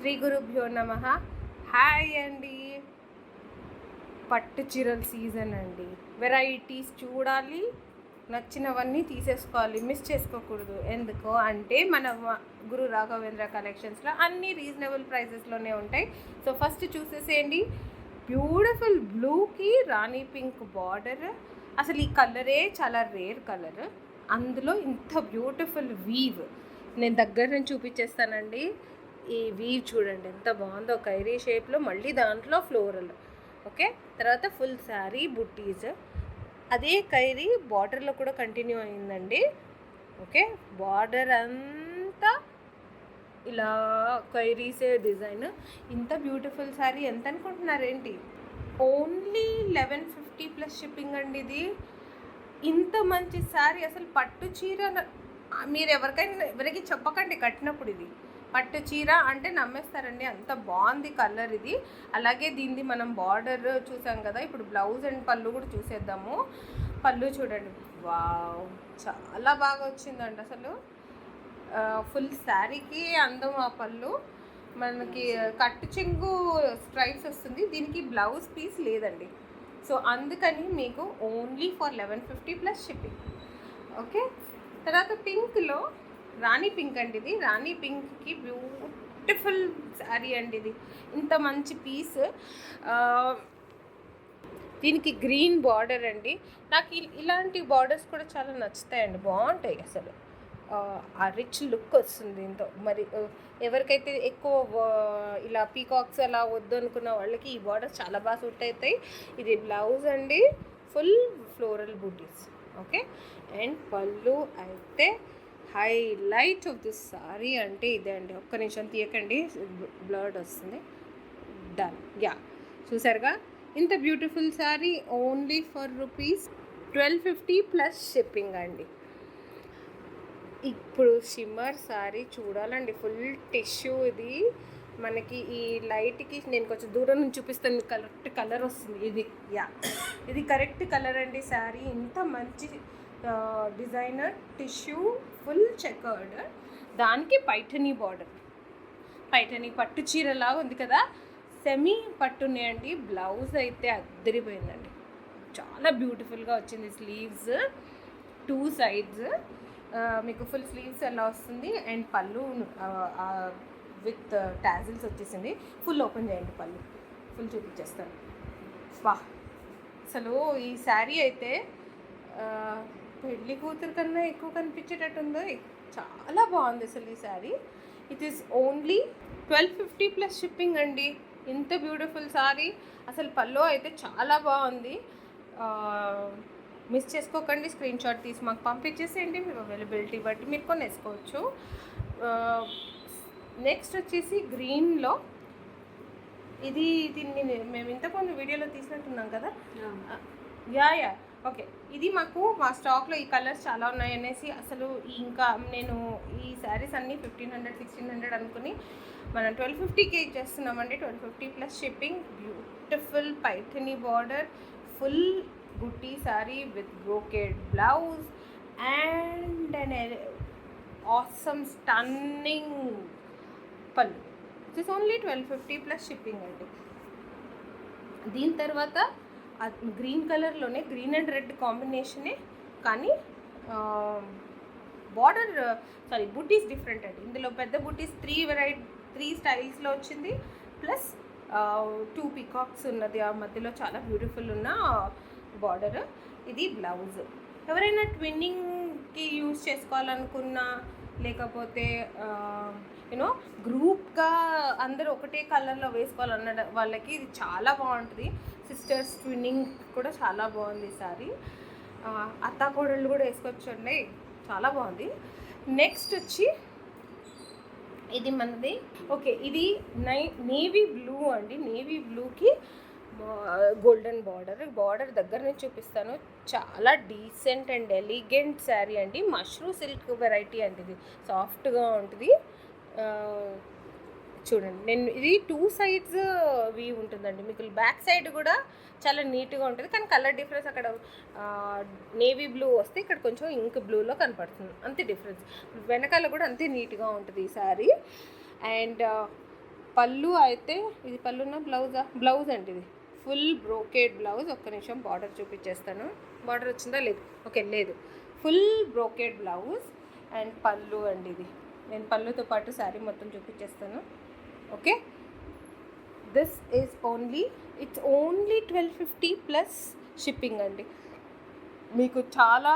శ్రీ గురుభ్యో నమః. హాయ్ అండి. పట్టు చీరల సీజన్ అండి. వెరైటీస్ చూడాలి, నచ్చినవన్నీ తీసేసుకోవాలి, మిస్ చేసుకోకూడదు. ఎందుకు అంటే మన గురు రాఘవేంద్ర కలెక్షన్స్లో అన్నీ రీజనబుల్ ప్రైజెస్లోనే ఉంటాయి. సో ఫస్ట్ చూసేసేయండి. బ్యూటిఫుల్ బ్లూకి రాణి పింక్ బార్డర్. అసలు ఈ కలరే చాలా రేర్ కలర్. అందులో ఇంత బ్యూటిఫుల్ వీవ్ నేను దగ్గర నుంచి చూపించేస్తానండి. ఈ వీవ్ చూడండి ఎంత బాగుందో, కైరీ షేప్లో, మళ్ళీ దాంట్లో ఫ్లోరల్. ఓకే, తర్వాత ఫుల్ శారీ బుట్టీస్. అదే కైరీ బార్డర్లో కూడా కంటిన్యూ అయిందండి. ఓకే, బార్డర్ అంతా ఇలా కైరీసే డిజైన్. ఇంత బ్యూటిఫుల్ శారీ ఎంత అనుకుంటున్నారు ఏంటి? ఓన్లీ 1150 ప్లస్ షిప్పింగ్ అండి. ఇది ఇంత మంచి శారీ అసలు పట్టు చీర మీరు ఎవరికి చెప్పకండి కట్టినప్పుడు. ఇది పట్టు చీర అంటే నమ్మేస్తారండి, అంత బాగుంది కలర్ ఇది. అలాగే దీనిది మనం బార్డర్ చూసాం కదా, ఇప్పుడు బ్లౌజ్ అండ్ పళ్ళు కూడా చూసేద్దాము. పళ్ళు చూడండి, వావ్, చాలా బాగా వచ్చిందండి అసలు. ఫుల్ శారీకి అందం ఆ పళ్ళు. మనకి కట్టు చెంగు స్ట్రైప్స్ వస్తుంది, దీనికి బ్లౌజ్ పీస్ లేదండి. సో అందుకని మీకు only for 1150 plus shipping. Okay, తర్వాత పింక్లో రాణి పింక్ అండి. ఇది రాణి పింక్కి బ్యూటిఫుల్ శారీ అండి. ఇది ఇంత మంచి పీస్. దీనికి గ్రీన్ బార్డర్ అండి. నాకు ఇలాంటి బార్డర్స్ కూడా చాలా నచ్చుతాయండి, బాగుంటాయి అసలు. ఆ రిచ్ లుక్ వస్తుంది దీంతో. మరి ఎవరికైతే ఎక్కువ ఇలా పీకాక్స్ అలా వద్దు అనుకున్న వాళ్ళకి ఈ బార్డర్స్ చాలా బాగా సూట్ అవుతాయి. ఇది బ్లౌజ్ అండి, full floral booties. Okay, and పళ్ళు అయితే హైలైట్ ఆఫ్ దిస్ సారీ అంటే ఇదే అండి. ఒక్క నిమిషం తీయకండి, బ్లర్డ్ వస్తుంది. డన్. యా, చూసారుగా ఇంత beautiful sorry only for rupees 1250 plus shipping అండి. ఇప్పుడు షిమ్మర్ సారీ చూడాలండి, ఫుల్ టిష్యూ. ఇది మనకి ఈ లైట్కి నేను కొంచెం దూరం నుంచి చూపిస్తాను, కరెక్ట్ కలర్ వస్తుంది ఇది. యా, ఇది కరెక్ట్ కలర్ అండి. శారీ ఇంత మంచి డిజైనర్ టిష్యూ, ఫుల్ చెకర్డ్, దానికి పైఠనీ బార్డర్. పైఠనీ పట్టు చీరలాగా ఉంది కదా, సెమీ పట్టున్నాయండి. బ్లౌజ్ అయితే అద్దరిపోయిందండి, చాలా బ్యూటిఫుల్గా వచ్చింది. స్లీవ్స్ 2 సైడ్స్ మీకు ఫుల్ స్లీవ్స్ ఎలా వస్తుంది, అండ్ పళ్ళు విత్ టాజిల్స్ వచ్చేసింది. ఫుల్ ఓపెన్ చేయండి, పళ్ళు ఫుల్ చూపించేస్తాను. వా, అసలు ఈ శారీ అయితే పెళ్లి కూతురు కన్నా ఎక్కువ కనిపించేటట్టుందో, చాలా బాగుంది అసలు ఈ sari. It is only 1250 plus shipping అండి. ఇంత బ్యూటిఫుల్ శారీ అసలు. పళ్ళు అయితే చాలా బాగుంది. మిస్ చేసుకోకండి, స్క్రీన్ షాట్ తీసి మాకు పంపించేసేయండి. మీరు అవైలబిలిటీ బట్టి మీరు కొనేసుకోవచ్చు. నెక్స్ట్ వచ్చేసి గ్రీన్లో ఇది మేము ఇంతకుముందు వీడియోలో తీసినట్టున్నాం కదా. యా, ఓకే, ఇది మా స్టాక్లో ఈ కలర్స్ చాలా ఉన్నాయి అనేసి అసలు ఇంకా నేను ఈ శారీస్ అన్నీ 1500 1600 అనుకుని మనం 1250కి ఇచ్చేస్తున్నామండి. 1250 plus shipping. Beautiful Paithani border, full butti sari with brocade blouse and an awesome stunning pallu. It is only 1250 plus shipping అండి. దీని తర్వాత గ్రీన్ కలర్లోనే, గ్రీన్ అండ్ రెడ్ కాంబినేషనే, కానీ బార్డర్ బుట్టీస్ డిఫరెంట్ అండి. ఇందులో పెద్ద బుట్టీస్ 3 స్టైల్స్లో వచ్చింది, ప్లస్ 2 పీకాక్స్ ఉన్నది ఆ మధ్యలో, చాలా బ్యూటిఫుల్ ఉన్న బార్డర్. ఇది బ్లౌజ్. ఎవరైనా ట్విన్నింగ్కి యూజ్ చేసుకోవాలనుకున్నా, లేకపోతే యూనో గ్రూప్గా అందరూ ఒకటే కలర్లో వేసుకోవాలన్న వాళ్ళకి ఇది చాలా బాగుంటుంది. సిస్టర్స్ ట్విన్నింగ్ కూడా చాలా బాగుంది సారీ. అత్తాకోడళ్ళు కూడా వేసుకోవచ్చండి, చాలా బాగుంది. నెక్స్ట్ వచ్చి ఇది మనది. ఓకే, ఇది నేవీ బ్లూ అండి. నేవీ బ్లూకి గోల్డెన్ బార్డర్ దగ్గర నుంచి చూపిస్తాను. చాలా డీసెంట్ అండ్ ఎలిగెంట్ శారీ అండి. మష్రూ సిల్క్ వెరైటీ అండి. ఇది సాఫ్ట్గా ఉంటుంది. చూడండి, నేను ఇది 2 సైడ్స్ వీవ్ ఉంటుందండి. మీకు బ్యాక్ సైడ్ కూడా చాలా నీట్గా ఉంటుంది, కానీ కలర్ డిఫరెన్స్ అక్కడ నేవీ బ్లూ వస్తే ఇక్కడ కొంచెం ఇంక్ బ్లూలో కనపడుతుంది, అంతే డిఫరెన్స్. వెనకాల కూడా అంతే నీట్గా ఉంటుంది ఈ శారీ. అండ్ పళ్ళు అయితే ఇది పళ్ళున బ్లౌజ్ అండి, ఇది ఫుల్ బ్రోకేడ్ బ్లౌజ్. ఒక్క నిమిషం బార్డర్ చూపించేస్తాను. బార్డర్ వచ్చిందా? లేదు. ఓకే, లేదు. ఫుల్ బ్రోకేడ్ బ్లౌజ్ అండ్ పళ్ళు అండి ఇది. నేను పళ్ళుతో పాటు శారీ మొత్తం చూపించేస్తాను. Okay, this is it's only 1250 plus shipping అండి. మీకు చాలా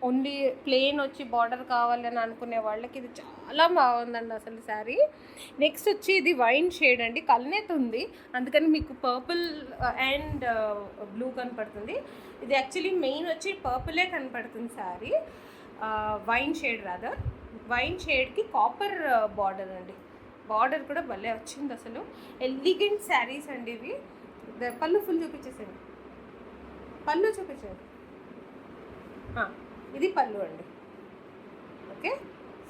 ఓన్లీ ప్లెయిన్ వచ్చి బార్డర్ కావాలని అనుకునే వాళ్ళకి ఇది చాలా బాగుందండి అసలు శారీ. నెక్స్ట్ వచ్చి ఇది వైన్ షేడ్ అండి, కల్నేత్ ఉంది, అందుకని మీకు పర్పుల్ అండ్ బ్లూ కనపడుతుంది. ఇది యాక్చువల్లీ మెయిన్ వచ్చి పర్పులే కనపడుతుంది sari. Wine shade rather, wine షేడ్కి కాపర్ బార్డర్ అండి. బార్డర్ కూడా భలే వచ్చింది అసలు. ఎలిగెంట్ శారీస్ అండి ఇవి. పళ్ళు ఫుల్ చూపించేసాను, పళ్ళు చూపించాను. ఇది పళ్ళు అండి. ఓకే,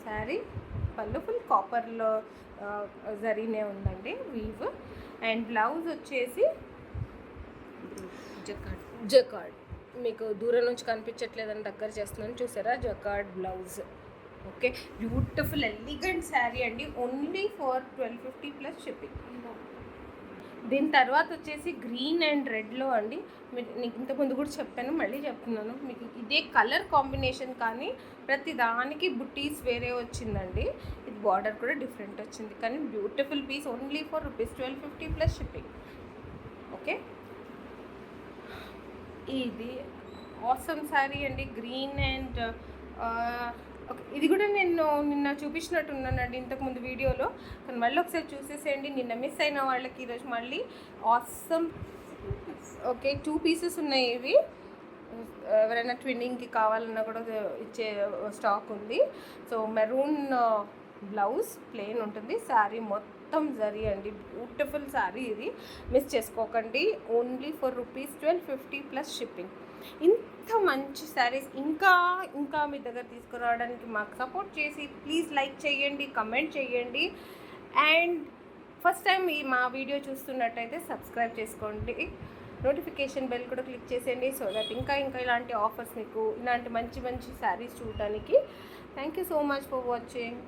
శారీ పళ్ళు ఫుల్ కాపర్లో జరీనే ఉందండి వీవ్. అండ్ బ్లౌజ్ వచ్చేసి జకార్డ్. మీకు దూరం నుంచి కనిపించట్లేదని దగ్గర చేస్తున్నాను, చూసారా? Jacquard blouse. Okay, beautiful elegant sari అండి, ఓన్లీ ఫర్ 1250 ప్లస్ షిప్పింగ్. దీని తర్వాత వచ్చేసి గ్రీన్ అండ్ రెడ్లో అండి. నీకు ఇంతకుముందు కూడా చెప్పాను, మళ్ళీ చెప్తున్నాను. మీకు ఇదే కలర్ కాంబినేషన్ కానీ ప్రతి దానికి బుట్టీస్ వేరే వచ్చిందండి. ఇది బార్డర్ కూడా డిఫరెంట్ వచ్చింది, కానీ beautiful piece, only for ₹1250 plus shipping. Okay, ఇది ఆసమ్ శారీ అండి, గ్రీన్ అండ్ ఓకే, ఇది కూడా నేను నిన్న చూపించినట్టున్నానండి ఇంతకుముందు వీడియోలో, కానీ మళ్ళీ ఒకసారి చూసేసేయండి. నిన్న మిస్ అయిన వాళ్ళకి ఈరోజు మళ్ళీ ఆసమ్. ఓకే, 2 పీసెస్ ఉన్నాయి ఇవి. ఎవరైనా ట్విన్నింగ్కి కావాలన్నా కూడా ఇచ్చే స్టాక్ ఉంది. సో మెరూన్ బ్లౌజ్ ప్లెయిన్ ఉంటుంది, శారీ మొత్తం జరీ అండి. బ్యూటిఫుల్ శారీ ఇది, మిస్ చేసుకోకండి. Only for ₹1250 plus shipping. ఇంత మంచి శారీస్ ఇంకా మీ దగ్గర తీసుకురావడానికి మాకు సపోర్ట్ చేసి ప్లీజ్ లైక్ చేయండి, కమెంట్ చేయండి. అండ్ ఫస్ట్ టైం మా వీడియో చూస్తున్నట్టయితే సబ్స్క్రైబ్ చేసుకోండి, నోటిఫికేషన్ బెల్ కూడా క్లిక్ చేసేయండి, సో దట్ ఇంకా ఇలాంటి ఆఫర్స్ మీకు, ఇలాంటి మంచి శారీస్ చూడడానికి. Thank you so much for watching.